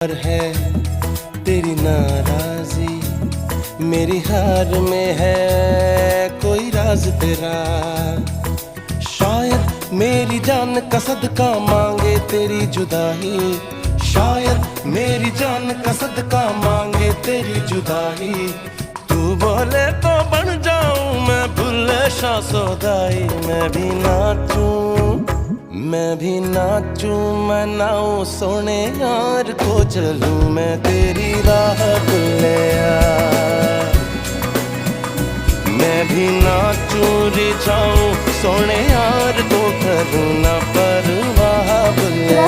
पर है तेरी नाराजी, मेरी हार में है कोई राज तेरा। शायद मेरी जान का सदका मांगे तेरी जुदाई, शायद मेरी जान का सदका मांगे तेरी जुदाई। तू बोले तो बन जाऊं मैं भुल्ले शाह सौदाई। मैं भी नाचूं, मैं नाऊं सोने यार को चलूं मैं तेरी राह भुल्लिया। मैं भी नाचूं रिझाऊं सोने यार को करूं ना परवाह भुल्लिया।